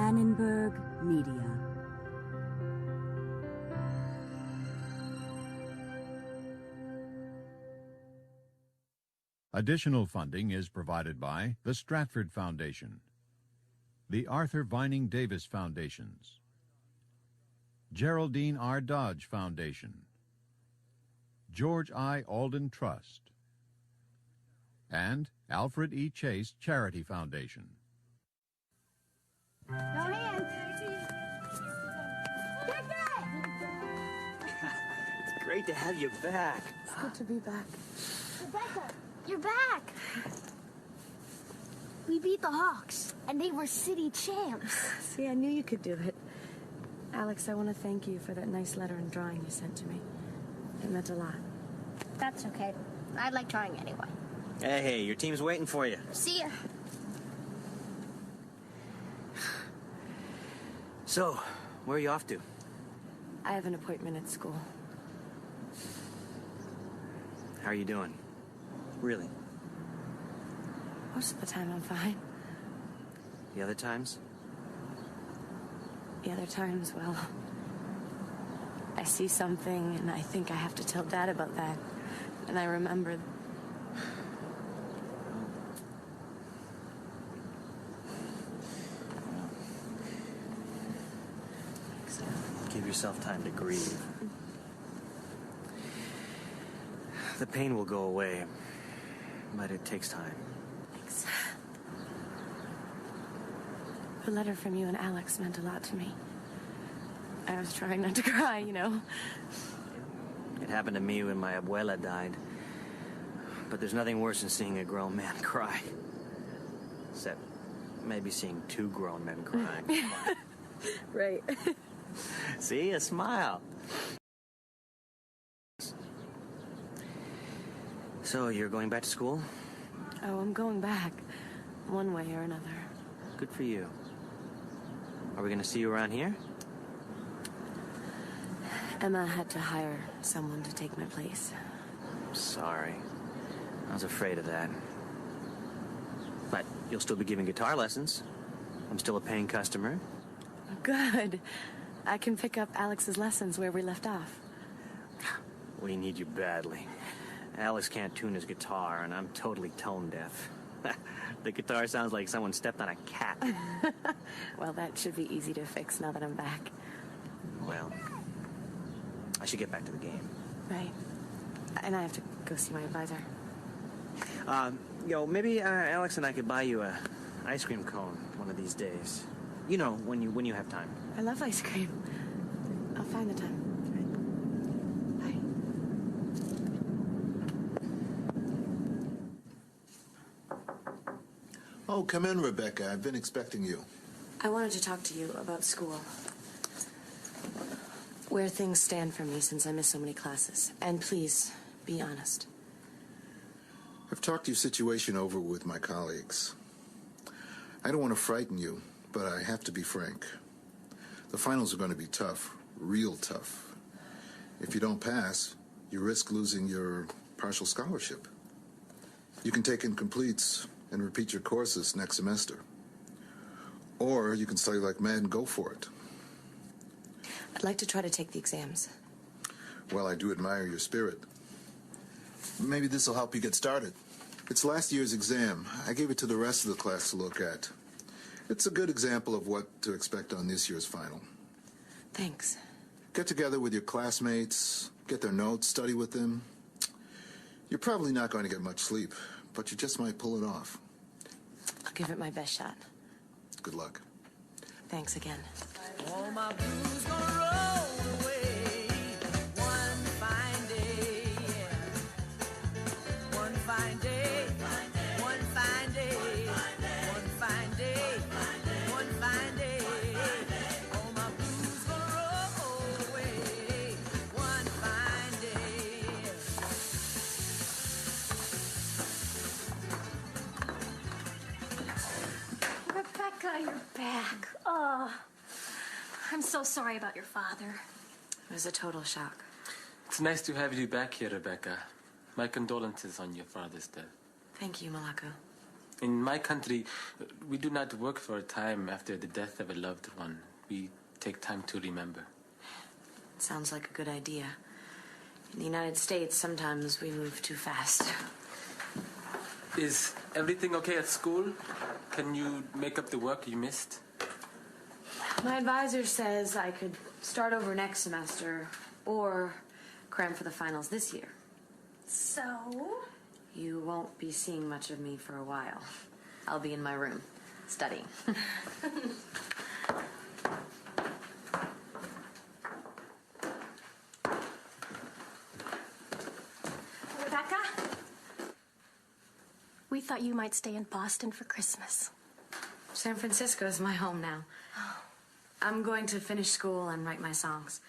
Annenberg Media. Additional funding is provided by the Stratford Foundation, the Arthur Vining Davis Foundations, Geraldine R. Dodge Foundation, George I. Alden Trust, and Alfred E. Chase Charity Foundation. No hands. It's great to have you back. It's good to be back. Rebecca, you're back. We beat the Hawks, and they were city champs. See, I knew you could do it. Alex, I want to thank you for that nice letter and drawing you sent to me. It meant a lot. That's okay. I like drawing anyway. Hey, your team's waiting for you. See ya. So, where are you off to? I have an appointment at school. How are you doing? Really? Most of the time I'm fine. The other times? The other times, well, I see something and I think I have to tell Dad about that. And I remember... Give yourself time to grieve. The pain will go away, but it takes time. Thanks. The letter from you and Alex meant a lot to me. I was trying not to cry, you know. It happened to me when my abuela died. But there's nothing worse than seeing a grown man cry. Except maybe seeing two grown men crying. Right. See, a smile. So, you're going back to school? Oh, I'm going back. One way or another. Good for you. Are we going to see you around here? Emma had to hire someone to take my place. Sorry. I was afraid of that. But you'll still be giving guitar lessons. I'm still a paying customer. Good. I can pick up Alex's lessons where we left off. We need you badly. Alex can't tune his guitar, and I'm totally tone deaf. The guitar sounds like someone stepped on a cat. Well, that should be easy to fix now that I'm back. Well, I should get back to the game. Right. And I have to go see my advisor. Maybe Alex and I could buy you a ice cream cone one of these days. You know, when you have time. I love ice cream. I'll find the time. Bye. Oh, come in, Rebecca. I've been expecting you. I wanted to talk to you about school. Where things stand for me since I missed so many classes. And please, be honest. I've talked your situation over with my colleagues. I don't want to frighten you, but I have to be frank. The finals are going to be tough, real tough. If you don't pass, you risk losing your partial scholarship. You can take incompletes and repeat your courses next semester. Or you can study like mad and go for it. I'd like to try to take the exams. Well, I do admire your spirit. Maybe this will help you get started. It's last year's exam. I gave it to the rest of the class to look at. It's a good example of what to expect on this year's final. Thanks. Get together with your classmates, get their notes, study with them. You're probably not going to get much sleep, but you just might pull it off. I'll give it my best shot. Good luck. Thanks again. All my blues gonna roll away one fine day. One fine day. One fine day. One fine day. One fine day. All my blues gonna roll away one fine day. Rebecca, you're back. Oh, I'm so sorry about your father. It was a total shock. It's nice to have you back here, Rebecca. My condolences on your father's death. Thank you, Malako. In my country, we do not work for a time after the death of a loved one. We take time to remember. Sounds like a good idea. In the United States, sometimes we move too fast. Is everything okay at school? Can you make up the work you missed? My advisor says I could start over next semester or cram for the finals this year. So? You won't be seeing much of me for a while. I'll be in my room, studying. Rebecca? We thought you might stay in Boston for Christmas. San Francisco is my home now. I'm going to finish school and write my songs.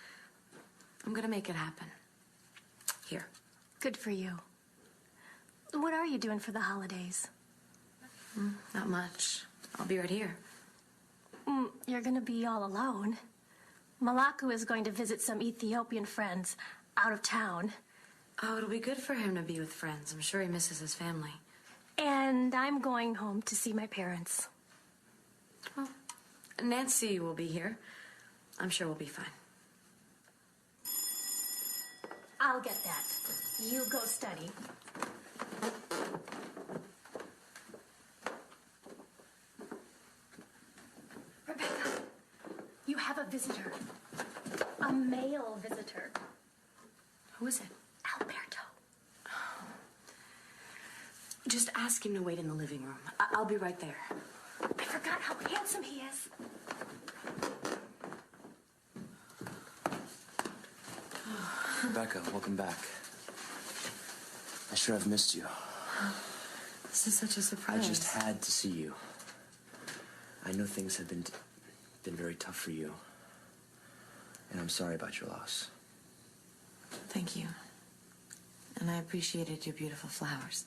I'm going to make it happen. Here. Good for you. What are you doing for the holidays? Not much. I'll be right here. You're going to be all alone. Malaku is going to visit some Ethiopian friends out of town. Oh, it'll be good for him to be with friends. I'm sure he misses his family. And I'm going home to see my parents. Well, Nancy will be here. I'm sure we'll be fine. I'll get that. You go study. Rebecca, you have a visitor. A male visitor. Who is it? Alberto. Just ask him to wait in the living room. I'll be right there. I forgot how handsome he is. Rebecca, welcome back. I sure have missed you. This is such a surprise. I just had to see you. I know things have been very tough for you. And I'm sorry about your loss. Thank you. And I appreciated your beautiful flowers.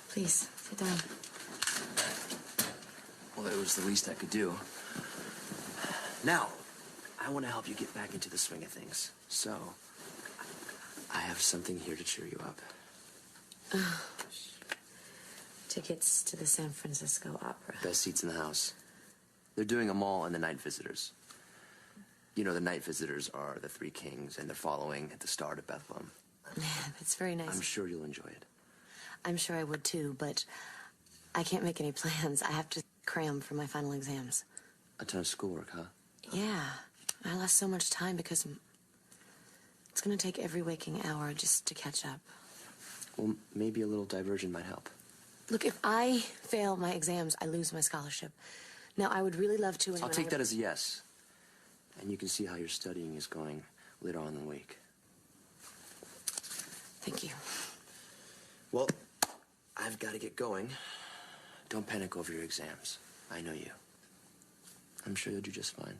Please, sit down. Well, it was the least I could do. Now, I want to help you get back into the swing of things. So, I have something here to cheer you up. Tickets to the San Francisco Opera. Best seats in the house. They're doing them all in the Night Visitors. You know, the Night Visitors are the Three Kings, and they're following at the start of Bethlehem. It's very nice. I'm sure you'll enjoy it. I'm sure I would too, but I can't make any plans. I have to cram for my final exams. A ton of schoolwork, huh? Yeah. I lost so much time because it's going to take every waking hour just to catch up. Well, maybe a little diversion might help. Look, if I fail my exams, I lose my scholarship. Now, I would really love to... I'll take that as a yes. And you can see how your studying is going later on in the week. Thank you. Well, I've got to get going. Don't panic over your exams. I know you. I'm sure you'll do just fine.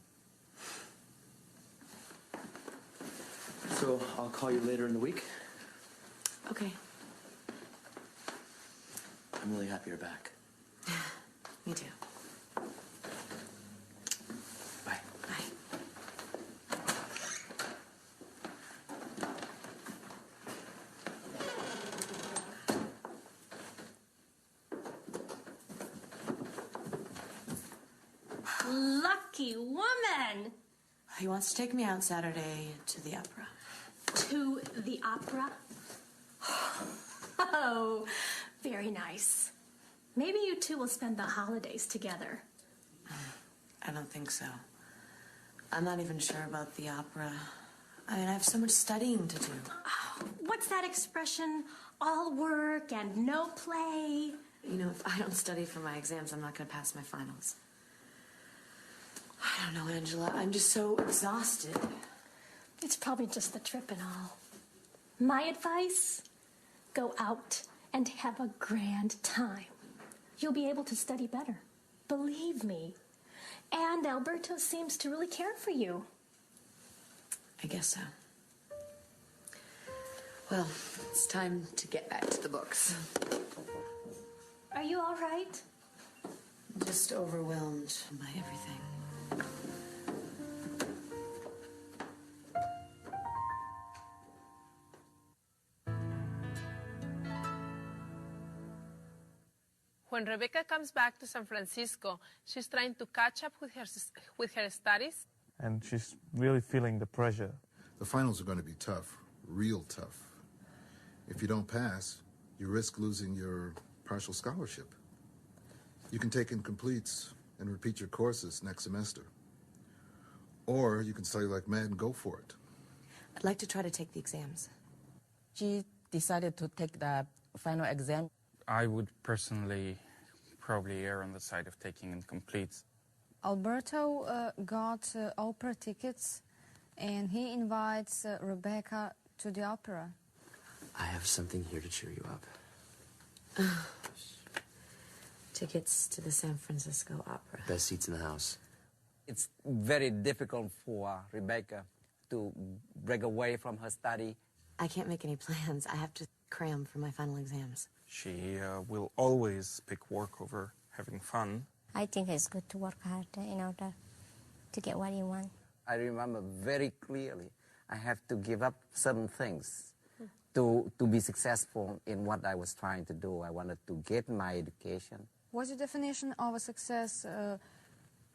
So, I'll call you later in the week. Okay. I'm really happy you're back. Me too. Bye. Bye. Lucky woman! He wants to take me out Saturday to the opera. To the opera? Oh, very nice. Maybe you two will spend the holidays together. I don't think so. I'm not even sure about the opera. I mean, I have so much studying to do. Oh, what's that expression? All work and no play? You know, if I don't study for my exams, I'm not going to pass my finals. I don't know, Angela. I'm just so exhausted. It's probably just the trip and all. My advice? Go out and have a grand time. You'll be able to study better. Believe me. And Alberto seems to really care for you. I guess so. Well, it's time to get back to the books. Are you all right? Just overwhelmed by everything. When Rebecca comes back to San Francisco, she's trying to catch up with her studies. And she's really feeling the pressure. The finals are going to be tough, real tough. If you don't pass, you risk losing your partial scholarship. You can take incompletes and repeat your courses next semester. Or you can study like mad and go for it. I'd like to try to take the exams. She decided to take the final exam. I would personally probably err on the side of taking incompletes. Alberto got opera tickets, and he invites Rebecca to the opera. I have something here to cheer you up. Tickets to the San Francisco Opera. Best seats in the house. It's very difficult for Rebecca to break away from her study. I can't make any plans. I have to cram for my final exams. She will always pick work over having fun. I think it's good to work hard in order to get what you want. I remember very clearly I have to give up certain things to be successful in what I was trying to do. I wanted to get my education. What's your definition of a success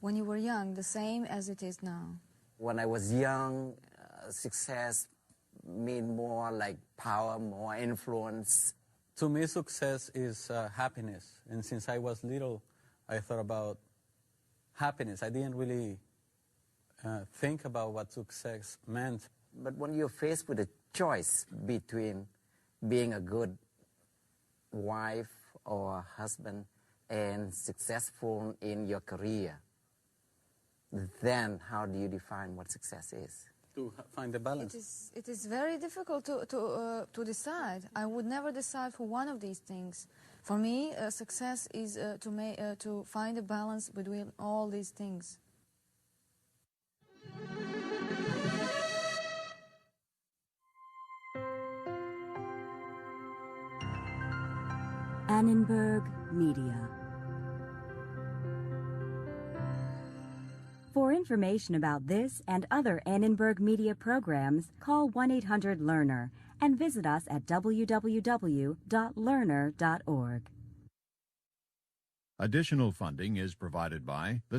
when you were young, the same as it is now? When I was young, success meant more like power, more influence. To me, success is happiness. And since I was little, I thought about happiness. I didn't really think about what success meant. But when you're faced with a choice between being a good wife or husband and successful in your career, then how do you define what success is? To find the balance. It is very difficult to decide. I would never decide for one of these things. For me, success is to find a balance between all these things. Annenberg Media. For information about this and other Annenberg Media programs, call 1-800-LEARNER and visit us at www.learner.org. Additional funding is provided by the